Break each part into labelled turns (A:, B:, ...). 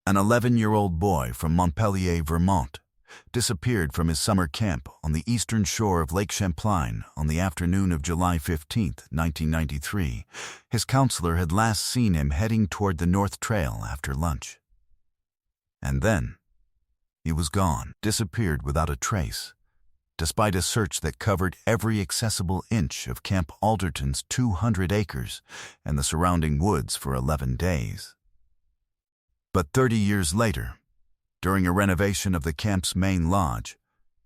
A: An 11-year-old boy from Montpelier, Vermont, disappeared from his summer camp on the eastern shore of Lake Champlain on the afternoon of July 15, 1993. His counselor had last seen him heading toward the North Trail after lunch. And then, he was gone, disappeared without a trace, despite a search that covered every accessible inch of Camp Alderton's 200 acres and the surrounding woods for 11 days. But 30 years later, during a renovation of the camp's main lodge,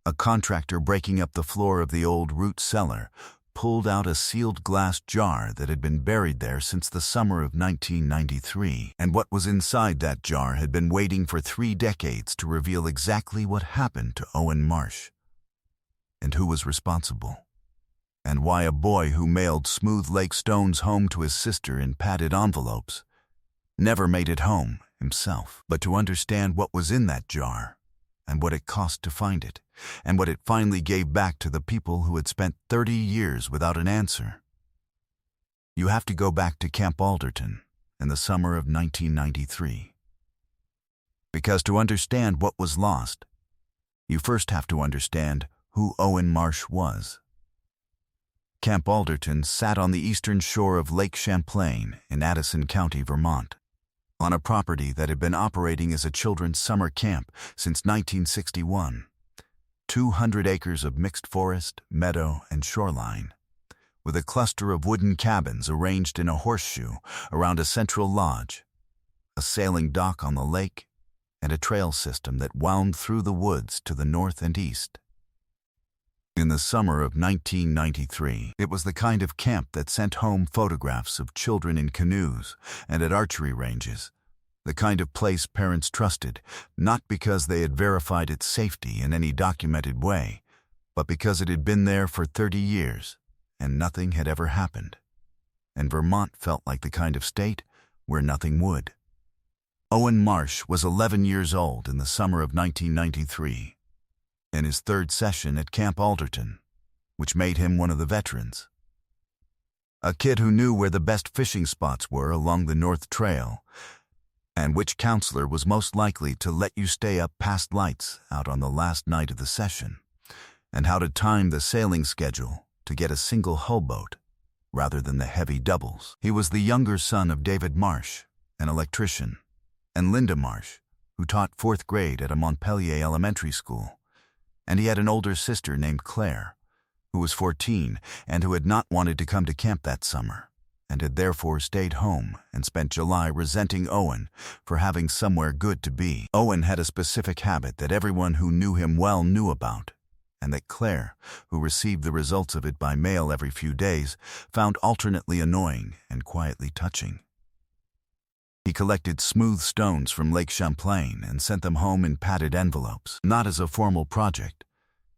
A: a contractor breaking up the floor of the old root cellar pulled out a sealed glass jar that had been buried there since the summer of 1993, and what was inside that jar had been waiting for 3 decades to reveal exactly what happened to Owen Marsh, and who was responsible, and why a boy who mailed Smooth Lake stones home to his sister in padded envelopes never made it home himself. But to understand what was in that jar, and what it cost to find it, and what it finally gave back to the people who had spent 30 years without an answer, you have to go back to Camp Alderton in the summer of 1993. Because to understand what was lost, you first have to understand who Owen Marsh was. Camp Alderton sat on the eastern shore of Lake Champlain in Addison County, Vermont, on a property that had been operating as a children's summer camp since 1961. 200 acres of mixed forest, meadow, and shoreline, with a cluster of wooden cabins arranged in a horseshoe around a central lodge, a sailing dock on the lake, and a trail system that wound through the woods to the north and east. In the summer of 1993, it was the kind of camp that sent home photographs of children in canoes and at archery ranges, the kind of place parents trusted, not because they had verified its safety in any documented way, but because it had been there for 30 years and nothing had ever happened. And Vermont felt like the kind of state where nothing would. Owen Marsh was 11 years old in the summer of 1993. In his 3rd session at Camp Alderton, which made him one of the veterans. A kid who knew where the best fishing spots were along the North Trail, and which counselor was most likely to let you stay up past lights out on the last night of the session, and how to time the sailing schedule to get a single hull boat rather than the heavy doubles. He was the younger son of David Marsh, an electrician, and Linda Marsh, who taught 4th grade at a Montpelier elementary school. And he had an older sister named Claire, who was 14 and who had not wanted to come to camp that summer, and had therefore stayed home and spent July resenting Owen for having somewhere good to be. Owen had a specific habit that everyone who knew him well knew about, and that Claire, who received the results of it by mail every few days, found alternately annoying and quietly touching. He collected smooth stones from Lake Champlain and sent them home in padded envelopes, not as a formal project.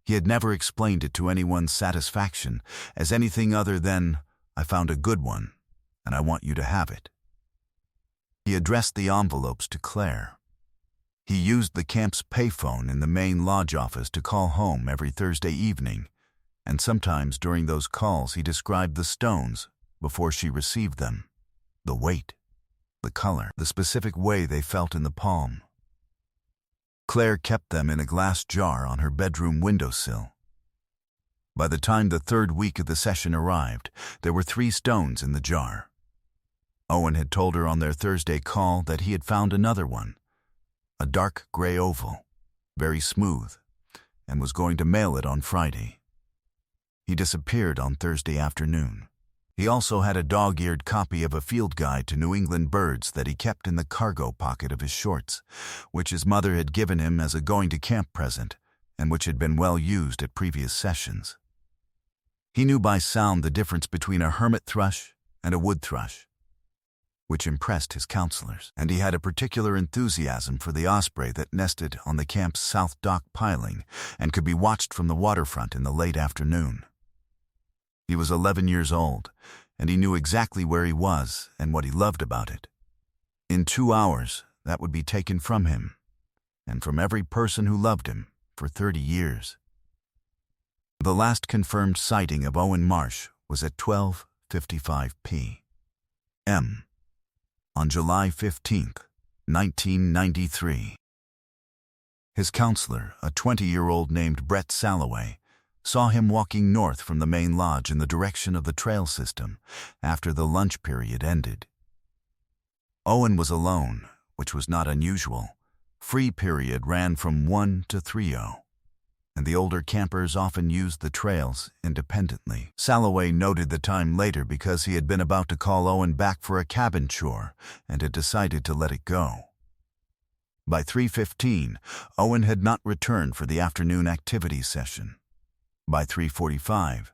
A: He had never explained it to anyone's satisfaction as anything other than, "I found a good one, and I want you to have it." He addressed the envelopes to Claire. He used the camp's payphone in the main lodge office to call home every Thursday evening, and sometimes during those calls he described the stones before she received them, the weight, the color, the specific way they felt in the palm. Claire kept them in a glass jar on her bedroom windowsill. By the time the 3rd week of the session arrived, there were 3 stones in the jar. Owen had told her on their Thursday call that he had found another one, a dark gray oval, very smooth, and was going to mail it on Friday. He disappeared on Thursday afternoon. He also had a dog-eared copy of a field guide to New England birds that he kept in the cargo pocket of his shorts, which his mother had given him as a going-to-camp present, and which had been well used at previous sessions. He knew by sound the difference between a hermit thrush and a wood thrush, which impressed his counselors, and he had a particular enthusiasm for the osprey that nested on the camp's south dock piling and could be watched from the waterfront in the late afternoon. He was 11 years old, and he knew exactly where he was and what he loved about it. In 2 hours, that would be taken from him, and from every person who loved him for 30 years. The last confirmed sighting of Owen Marsh was at 12:55 p.m. on July 15th, 1993. His counselor, a 20-year-old named Brett Salloway, saw him walking north from the main lodge in the direction of the trail system after the lunch period ended. Owen was alone, which was not unusual. Free period ran from 1 to 3:00, and the older campers often used the trails independently. Salloway noted the time later because he had been about to call Owen back for a cabin chore and had decided to let it go. By 3:15, Owen had not returned for the afternoon activity session. By 3:45,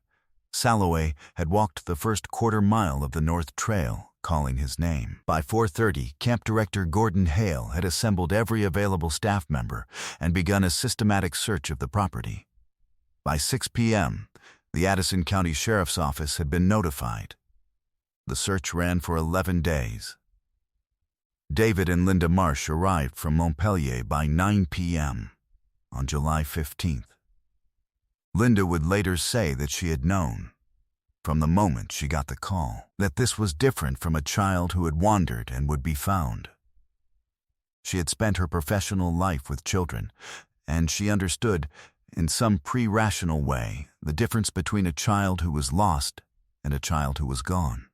A: Salloway had walked the first quarter mile of the North Trail, calling his name. By 4:30, Camp Director Gordon Hale had assembled every available staff member and begun a systematic search of the property. By 6 p.m., the Addison County Sheriff's Office had been notified. The search ran for 11 days. David and Linda Marsh arrived from Montpelier by 9 p.m. on July 15th. Linda would later say that she had known, from the moment she got the call, that this was different from a child who had wandered and would be found. She had spent her professional life with children, and she understood, in some pre-rational way, the difference between a child who was lost and a child who was gone.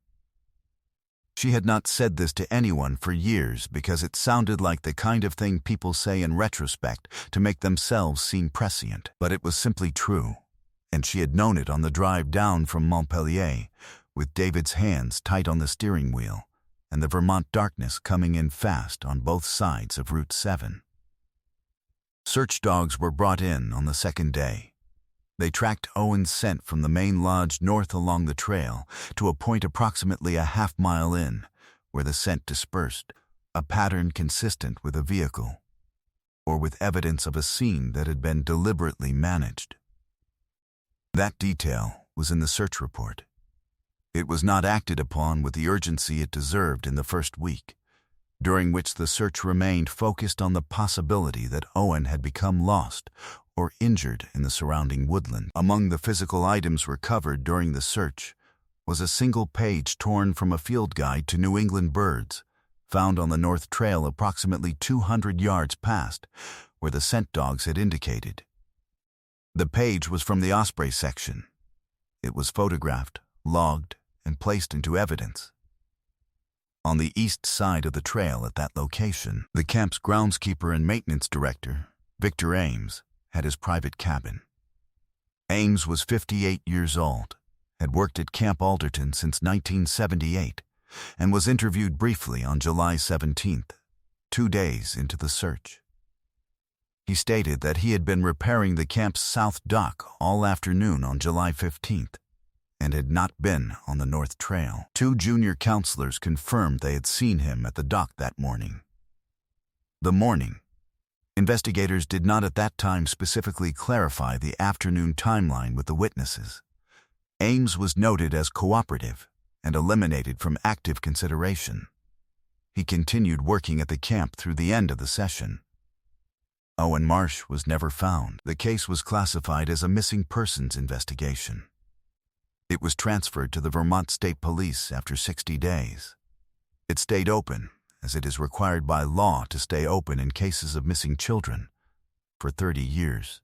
A: She had not said this to anyone for years because it sounded like the kind of thing people say in retrospect to make themselves seem prescient. But it was simply true, and she had known it on the drive down from Montpelier, with David's hands tight on the steering wheel and the Vermont darkness coming in fast on both sides of Route 7. Search dogs were brought in on the second day. They tracked Owen's scent from the main lodge north along the trail to a point approximately a half-mile in, where the scent dispersed, a pattern consistent with a vehicle, or with evidence of a scene that had been deliberately managed. That detail was in the search report. It was not acted upon with the urgency it deserved in the first week, during which the search remained focused on the possibility that Owen had become lost or injured in the surrounding woodland. Among the physical items recovered during the search was a single page torn from a field guide to New England birds, found on the North Trail approximately 200 yards past, where the scent dogs had indicated. The page was from the Osprey section. It was photographed, logged, and placed into evidence. On the east side of the trail at that location, the camp's groundskeeper and maintenance director, Victor Ames, had his private cabin. Ames was 58 years old, had worked at Camp Alderton since 1978, and was interviewed briefly on July 17th, 2 days into the search. He stated that he had been repairing the camp's south dock all afternoon on July 15th and had not been on the North Trail. 2 junior counselors confirmed they had seen him at the dock that morning. The morning. Investigators did not at that time specifically clarify the afternoon timeline with the witnesses. Ames was noted as cooperative and eliminated from active consideration. He continued working at the camp through the end of the session. Owen Marsh was never found. The case was classified as a missing persons investigation. It was transferred to the Vermont State Police after 60 days. It stayed open, as it is required by law to stay open in cases of missing children, for 30 years.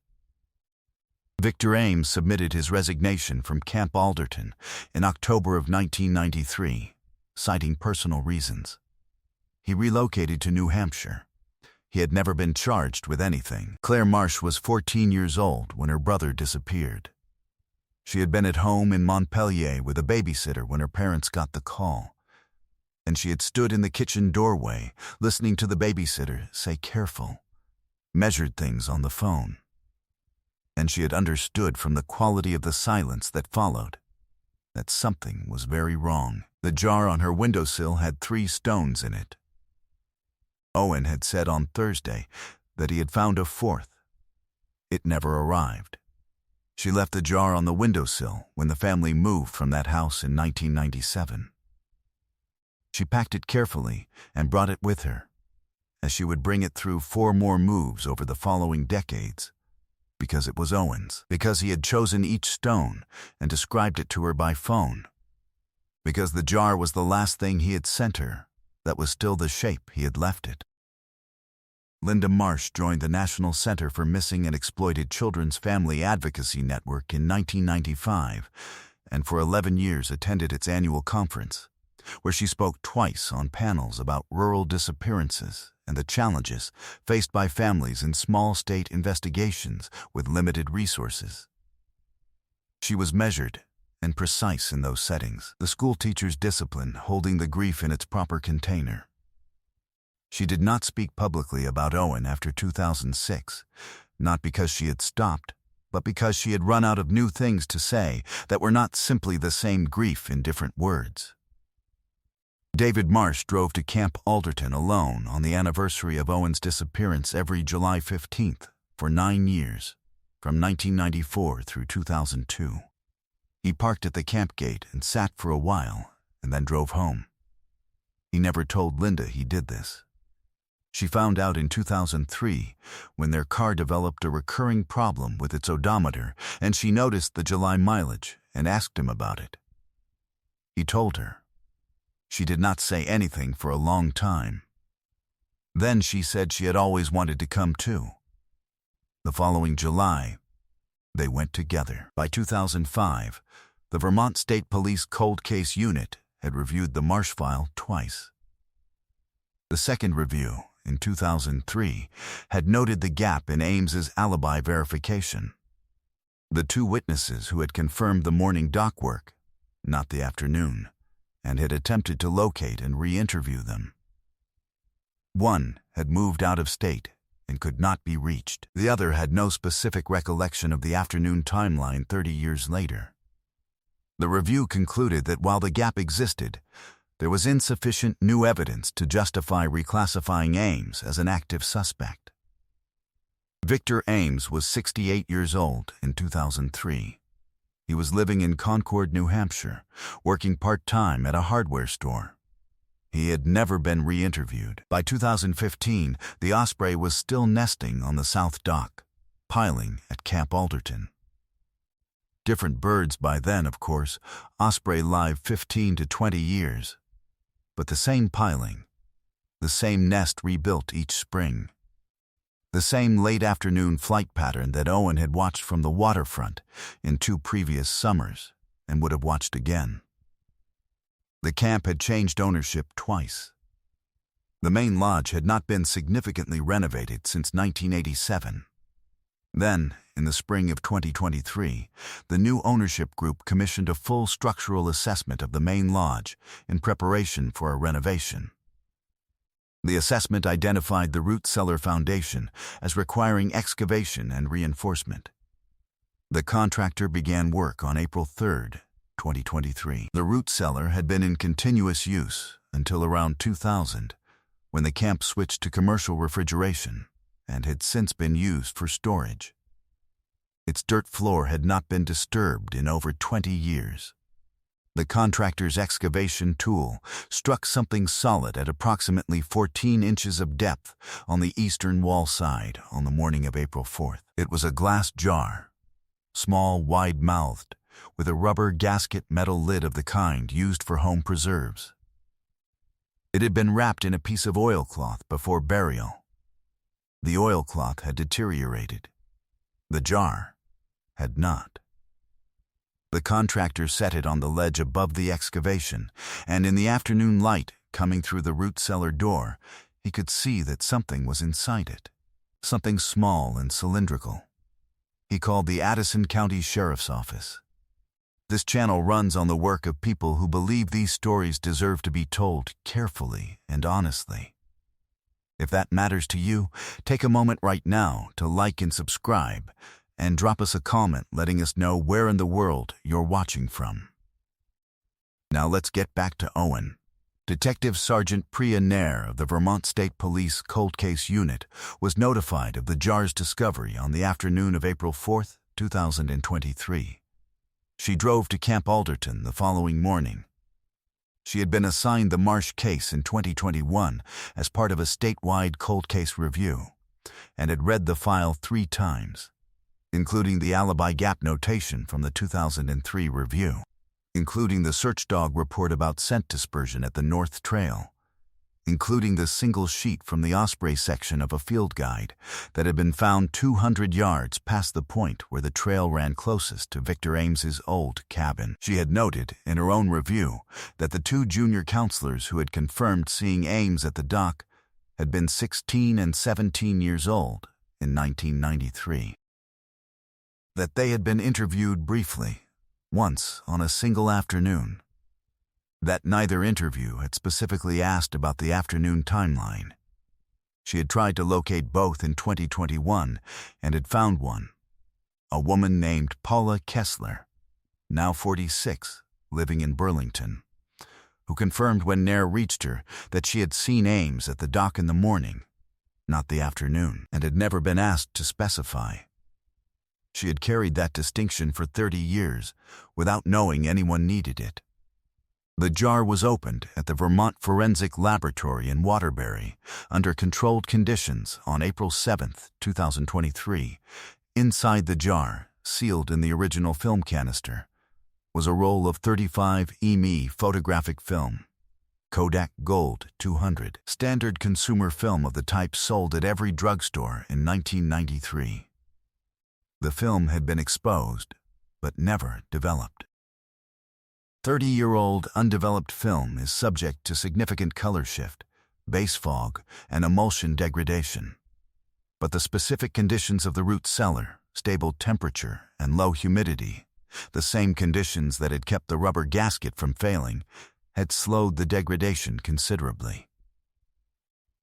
A: Victor Ames submitted his resignation from Camp Alderton in October of 1993, citing personal reasons. He relocated to New Hampshire. He had never been charged with anything. Claire Marsh was 14 years old when her brother disappeared. She had been at home in Montpelier with a babysitter when her parents got the call, and she had stood in the kitchen doorway listening to the babysitter say "careful," measured things on the phone. And she had understood from the quality of the silence that followed that something was very wrong. The jar on her windowsill had 3 stones in it. Owen had said on Thursday that he had found a 4th. It never arrived. She left the jar on the windowsill when the family moved from that house in 1997. She packed it carefully and brought it with her, as she would bring it through 4 more moves over the following decades, because it was Owen's, because he had chosen each stone and described it to her by phone, because the jar was the last thing he had sent her that was still the shape he had left it. Linda Marsh joined the National Center for Missing and Exploited Children's Family Advocacy Network in 1995, and for 11 years attended its annual conference, where she spoke twice on panels about rural disappearances and the challenges faced by families in small state investigations with limited resources. She was measured and precise in those settings, the school teacher's discipline holding the grief in its proper container. She did not speak publicly about Owen after 2006, not because she had stopped, but because she had run out of new things to say that were not simply the same grief in different words. David Marsh drove to Camp Alderton alone on the anniversary of Owen's disappearance every July 15th for 9 years, from 1994 through 2002. He parked at the camp gate and sat for a while and then drove home. He never told Linda he did this. She found out in 2003 when their car developed a recurring problem with its odometer, and she noticed the July mileage and asked him about it. He told her. She did not say anything for a long time. Then she said she had always wanted to come too. The following July, they went together. By 2005, the Vermont State Police Cold Case Unit had reviewed the Marsh file twice. The second review, in 2003, had noted the gap in Ames's alibi verification. The two witnesses who had confirmed the morning dock work, not the afternoon, and had attempted to locate and re-interview them. One had moved out of state and could not be reached. The other had no specific recollection of the afternoon timeline 30 years later. The review concluded that while the gap existed, there was insufficient new evidence to justify reclassifying Ames as an active suspect. Victor Ames was 68 years old in 2003. He was living in Concord, New Hampshire, working part-time at a hardware store. He had never been re-interviewed. By 2015, the Osprey was still nesting on the South Dock, piling at Camp Alderton. Different birds by then, of course, Osprey live 15 to 20 years. But the same piling, the same nest rebuilt each spring, the same late afternoon flight pattern that Owen had watched from the waterfront in 2 previous summers and would have watched again. The camp had changed ownership twice. The main lodge had not been significantly renovated since 1987. Then, in the spring of 2023, the new ownership group commissioned a full structural assessment of the main lodge in preparation for a renovation. The assessment identified the root cellar foundation as requiring excavation and reinforcement. The contractor began work on April 3, 2023. The root cellar had been in continuous use until around 2000, when the camp switched to commercial refrigeration and had since been used for storage. Its dirt floor had not been disturbed in over 20 years. The contractor's excavation tool struck something solid at approximately 14 inches of depth on the eastern wall side on the morning of April 4th. It was a glass jar, small, wide-mouthed, with a rubber gasket metal lid of the kind used for home preserves. It had been wrapped in a piece of oilcloth before burial. The oilcloth had deteriorated. The jar had not. The contractor set it on the ledge above the excavation, and in the afternoon light coming through the root cellar door, he could see that something was inside it, something small and cylindrical. He called the Addison County Sheriff's Office. This channel runs on the work of people who believe these stories deserve to be told carefully and honestly. If that matters to you, take a moment right now to like and subscribe, and drop us a comment letting us know where in the world you're watching from. Now let's get back to Owen. Detective Sergeant Priya Nair of the Vermont State Police Cold Case Unit was notified of the jar's discovery on the afternoon of April 4, 2023. She drove to Camp Alderton the following morning. She had been assigned the Marsh case in 2021 as part of a statewide cold case review, and had read the file 3 times, including the alibi gap notation from the 2003 review, including the search dog report about scent dispersion at the North Trail, including the single sheet from the Osprey section of a field guide that had been found 200 yards past the point where the trail ran closest to Victor Ames's old cabin. She had noted in her own review that the two junior counselors who had confirmed seeing Ames at the dock had been 16 and 17 years old in 1993. That they had been interviewed briefly, once on a single afternoon. That neither interview had specifically asked about the afternoon timeline. She had tried to locate both in 2021 and had found one. A woman named Paula Kessler, now 46, living in Burlington, who confirmed when Nair reached her that she had seen Ames at the dock in the morning, not the afternoon, and had never been asked to specify. She had carried that distinction for 30 years without knowing anyone needed it. The jar was opened at the Vermont Forensic Laboratory in Waterbury under controlled conditions on April 7, 2023. Inside the jar, sealed in the original film canister, was a roll of 35 mm photographic film, Kodak Gold 200, standard consumer film of the type sold at every drugstore in 1993. The film had been exposed, but never developed. 30-year-old undeveloped film is subject to significant color shift, base fog, and emulsion degradation. But the specific conditions of the root cellar, stable temperature, and low humidity, the same conditions that had kept the rubber gasket from failing, had slowed the degradation considerably.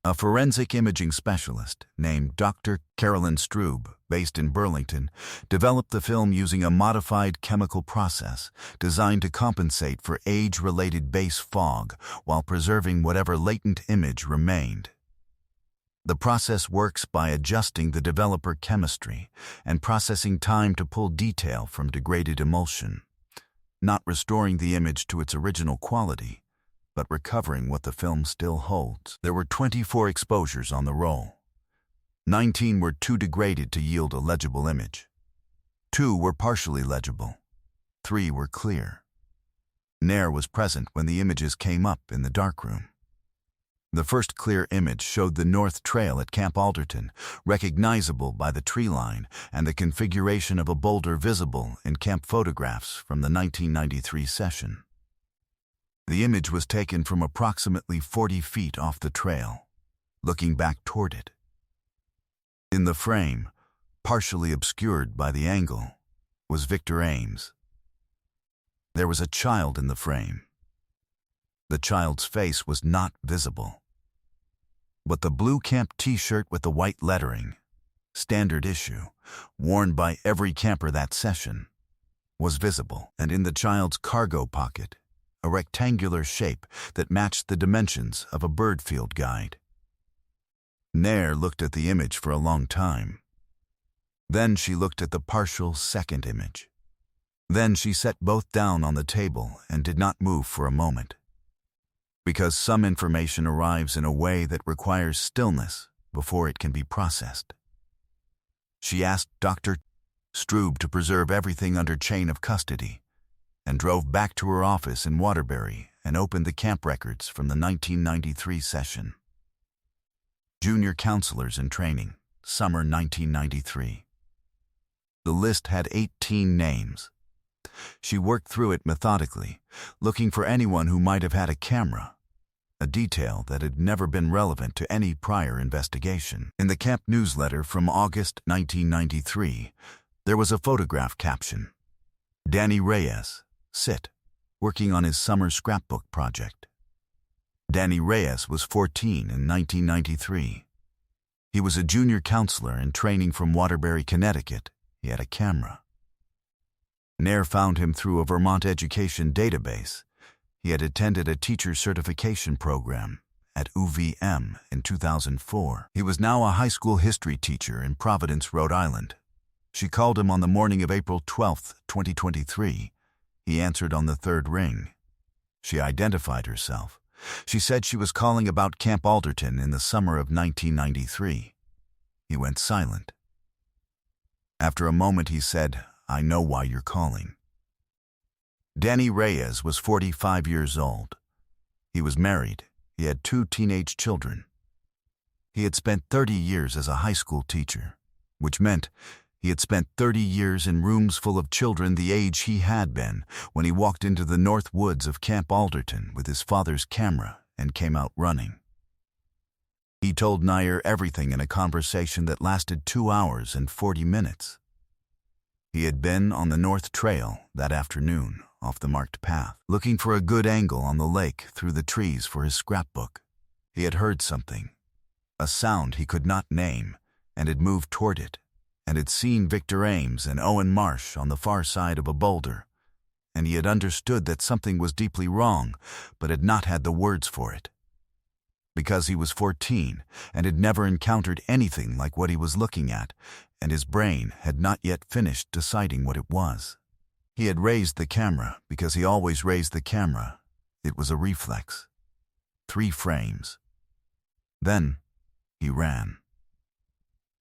A: A forensic imaging specialist named Dr. Carolyn Strube, based in Burlington, developed the film using a modified chemical process designed to compensate for age-related base fog while preserving whatever latent image remained. The process works by adjusting the developer chemistry and processing time to pull detail from degraded emulsion, not restoring the image to its original quality, but recovering what the film still holds. There were 24 exposures on the roll. 19 were too degraded to yield a legible image. 2 were partially legible. 3 were clear. Nair was present when the images came up in the darkroom. The first clear image showed the North Trail at Camp Alderton, recognizable by the tree line and the configuration of a boulder visible in camp photographs from the 1993 session. The image was taken from approximately 40 feet off the trail, looking back toward it. In the frame, partially obscured by the angle, was Victor Ames. There was a child in the frame. The child's face was not visible. But the blue camp t-shirt with the white lettering, standard issue, worn by every camper that session, was visible, and in the child's cargo pocket, a rectangular shape that matched the dimensions of a bird field guide. Nair looked at the image for a long time. Then she looked at the partial second image. Then she set both down on the table and did not move for a moment. Because some information arrives in a way that requires stillness before it can be processed. She asked Dr. Strube to preserve everything under chain of custody, and drove back to her office in Waterbury and opened the camp records from the 1993 session. Junior counselors in training, summer 1993. The list had 18 names. She worked through it methodically, looking for anyone who might have had a camera, a detail that had never been relevant to any prior investigation. In the camp newsletter from August 1993, there was a photograph caption, "Danny Reyes, sit, working on his summer scrapbook project." Danny Reyes was 14 in 1993. He was a junior counselor in training from Waterbury, Connecticut. He had a camera. Nair found him through a Vermont education database. He had attended a teacher certification program at UVM in 2004. He was now a high school history teacher in Providence, Rhode Island. She called him on the morning of April 12, 2023. He answered on the third ring. She identified herself. She said she was calling about Camp Alderton in the summer of 1993. He went silent. After a moment he said, "I know why you're calling." Danny Reyes was 45 years old. He was married. He had 2 teenage children. He had spent 30 years as a high school teacher, which meant he had spent 30 years in rooms full of children the age he had been when he walked into the north woods of Camp Alderton with his father's camera and came out running. He told Nair everything in a conversation that lasted 2 hours and 40 minutes. He had been on the North Trail that afternoon, off the marked path, looking for a good angle on the lake through the trees for his scrapbook. He had heard something, a sound he could not name, and had moved toward it, and had seen Victor Ames and Owen Marsh on the far side of a boulder, and he had understood that something was deeply wrong, but had not had the words for it. Because he was 14 and had never encountered anything like what he was looking at, and his brain had not yet finished deciding what it was. He had raised the camera because he always raised the camera. It was a reflex. 3 frames. Then he ran.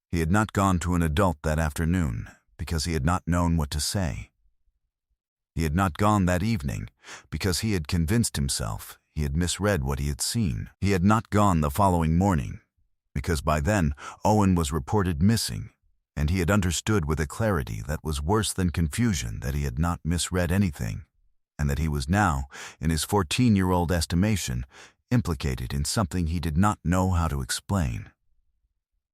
A: He had not gone to an adult that afternoon because he had not known what to say. He had not gone that evening because he had convinced himself he had misread what he had seen. He had not gone the following morning because by then Owen was reported missing, and he had understood with a clarity that was worse than confusion that he had not misread anything, and that he was now, in his 14-year-old estimation, implicated in something he did not know how to explain.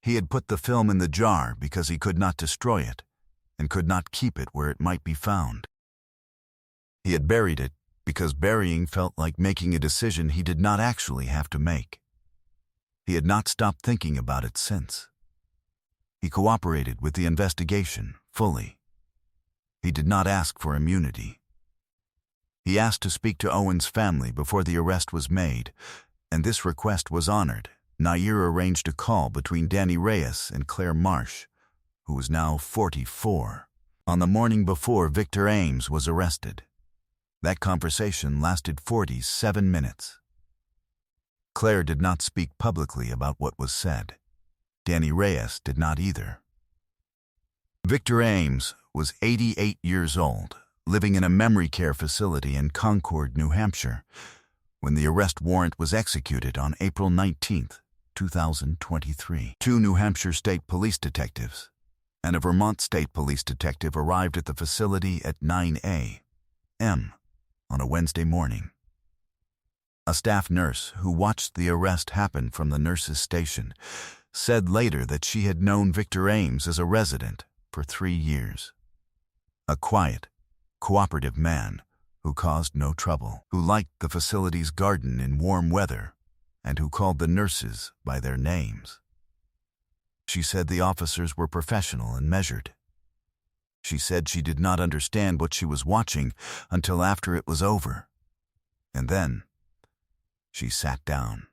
A: He had put the film in the jar because he could not destroy it, and could not keep it where it might be found. He had buried it because burying felt like making a decision he did not actually have to make. He had not stopped thinking about it since. He cooperated with the investigation fully. He did not ask for immunity. He asked to speak to Owen's family before the arrest was made, and this request was honored. Nair arranged a call between Danny Reyes and Claire Marsh, who was now 44, on the morning before Victor Ames was arrested. That conversation lasted 47 minutes. Claire did not speak publicly about what was said. Danny Reyes did not either. Victor Ames was 88 years old, living in a memory care facility in Concord, New Hampshire, when the arrest warrant was executed on April 19, 2023. 2 New Hampshire State Police detectives and a Vermont State Police detective arrived at the facility at 9 a.m. on a Wednesday morning. A staff nurse who watched the arrest happen from the nurse's station said later that she had known Victor Ames as a resident for 3 years. A quiet, cooperative man who caused no trouble, who liked the facility's garden in warm weather, and who called the nurses by their names. She said the officers were professional and measured. She said she did not understand what she was watching until after it was over. And then she sat down.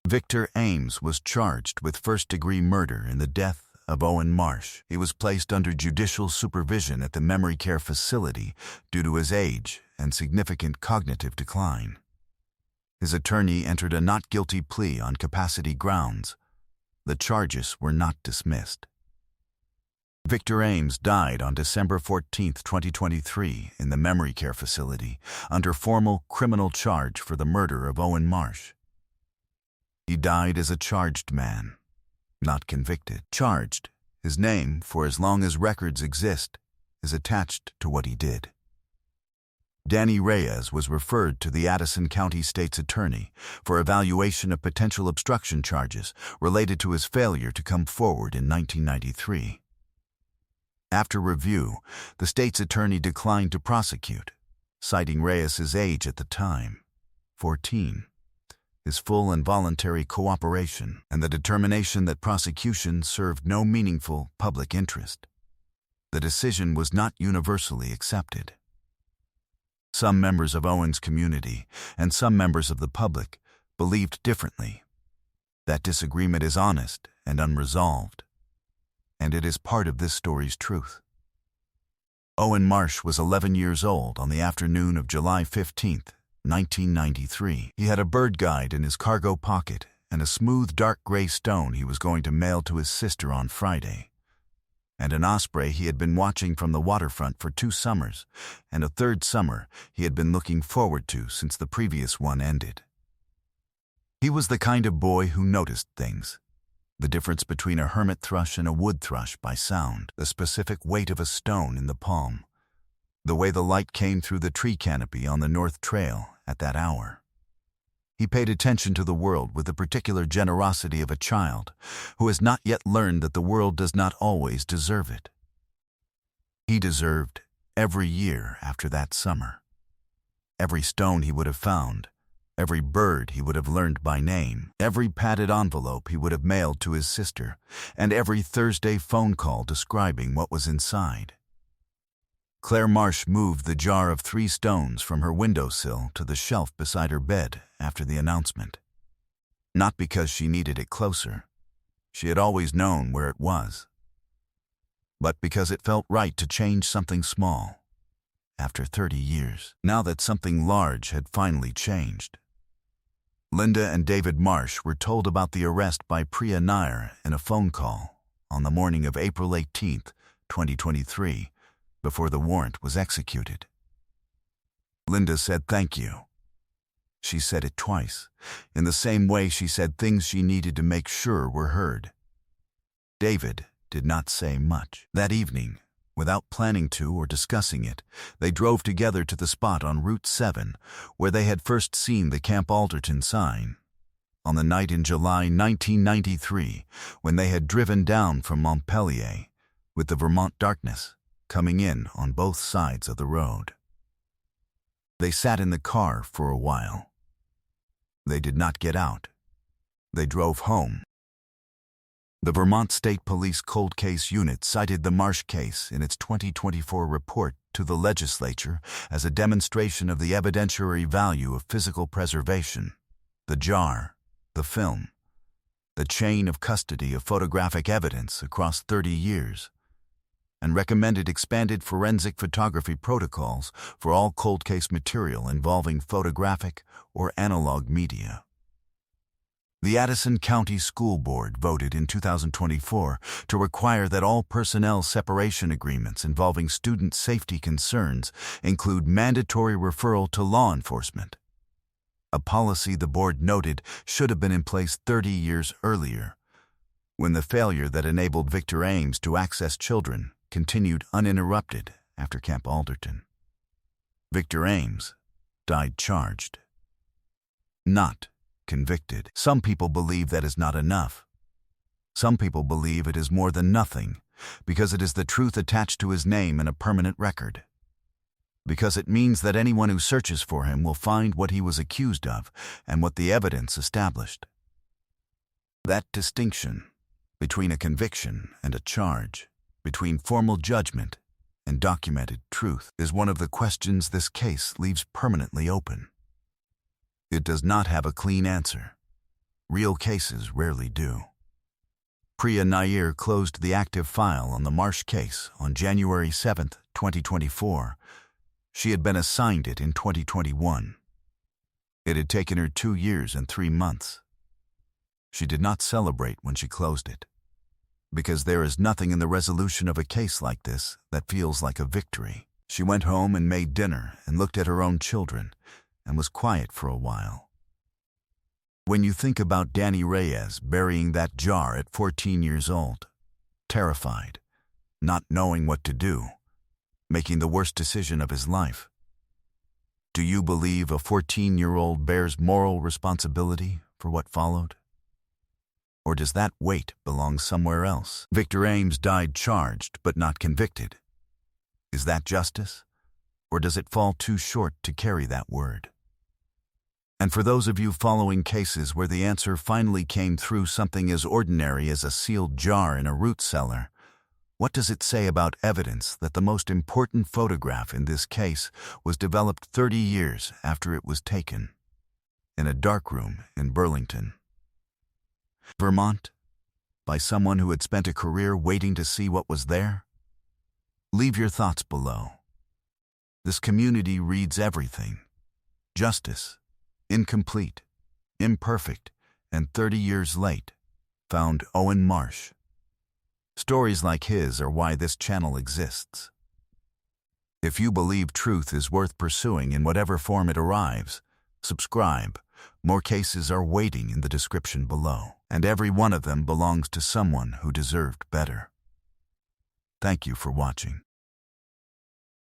A: Victor Ames was charged with first-degree murder in the death of Owen Marsh. He was placed under judicial supervision at the memory care facility due to his age and significant cognitive decline. His attorney entered a not guilty plea on capacity grounds. The charges were not dismissed. Victor Ames died on December 14, 2023, in the memory care facility under formal criminal charge for the murder of Owen Marsh. He died as a charged man, not convicted. Charged, his name, for as long as records exist, is attached to what he did. Danny Reyes was referred to the Addison County State's Attorney for evaluation of potential obstruction charges related to his failure to come forward in 1993. After review, the state's attorney declined to prosecute, citing Reyes's age at the time, 14, his full and voluntary cooperation, and the determination that prosecution served no meaningful public interest. The decision was not universally accepted. Some members of Owen's community and some members of the public believed differently. That disagreement is honest and unresolved, and it is part of this story's truth. Owen Marsh was 11 years old on the afternoon of July 15, 1993. He had a bird guide in his cargo pocket and a smooth dark gray stone he was going to mail to his sister on Friday, and an osprey he had been watching from the waterfront for 2 summers, and a third summer he had been looking forward to since the previous one ended. He was the kind of boy who noticed things. The difference between a hermit thrush and a wood thrush by sound, the specific weight of a stone in the palm, the way the light came through the tree canopy on the North Trail at that hour. He paid attention to the world with the particular generosity of a child who has not yet learned that the world does not always deserve it. He deserved every year after that summer. Every stone he would have found, every bird he would have learned by name, every padded envelope he would have mailed to his sister, and every Thursday phone call describing what was inside. Claire Marsh moved the jar of 3 stones from her windowsill to the shelf beside her bed after the announcement. Not because she needed it closer. She had always known where it was. But because it felt right to change something small after 30 years, now that something large had finally changed. Linda and David Marsh were told about the arrest by Priya Nair in a phone call on the morning of April 18, 2023, before the warrant was executed. Linda said thank you. She said it twice, in the same way she said things she needed to make sure were heard. David did not say much. That evening, without planning to or discussing it, they drove together to the spot on Route 7 where they had first seen the Camp Alderton sign, on the night in July 1993 when they had driven down from Montpelier with the Vermont darkness coming in on both sides of the road. They sat in the car for a while. They did not get out. They drove home. The Vermont State Police Cold Case Unit cited the Marsh case in its 2024 report to the legislature as a demonstration of the evidentiary value of physical preservation, the jar, the film, the chain of custody of photographic evidence across 30 years, and recommended expanded forensic photography protocols for all cold case material involving photographic or analog media. The Addison County School Board voted in 2024 to require that all personnel separation agreements involving student safety concerns include mandatory referral to law enforcement, a policy the board noted should have been in place 30 years earlier, when the failure that enabled Victor Ames to access children continued uninterrupted after Camp Alderton. Victor Ames died charged, not convicted. Some people believe that is not enough. Some people believe it is more than nothing because it is the truth attached to his name in a permanent record. Because it means that anyone who searches for him will find what he was accused of and what the evidence established. That distinction between a conviction and a charge, between formal judgment and documented truth, is one of the questions this case leaves permanently open. It does not have a clean answer. Real cases rarely do. Priya Nair closed the active file on the Marsh case on January 7, 2024. She had been assigned it in 2021. It had taken her 2 years and 3 months. She did not celebrate when she closed it, because there is nothing in the resolution of a case like this that feels like a victory. She went home and made dinner and looked at her own children and was quiet for a while. When you think about Danny Reyes burying that jar at 14 years old, terrified, not knowing what to do, making the worst decision of his life, do you believe a 14-year-old bears moral responsibility for what followed? Or does that weight belong somewhere else? Victor Ames died charged but not convicted. Is that justice? Or does it fall too short to carry that word? And for those of you following cases where the answer finally came through something as ordinary as a sealed jar in a root cellar, what does it say about evidence that the most important photograph in this case was developed 30 years after it was taken, in a darkroom in Burlington, Vermont, by someone who had spent a career waiting to see what was there? Leave your thoughts below. This community reads everything. Justice, incomplete, imperfect, and 30 years late, found Owen Marsh. Stories like his are why this channel exists. If you believe truth is worth pursuing in whatever form it arrives, subscribe, More cases are waiting in the description below, and every one of them belongs to someone who deserved better. Thank you for watching.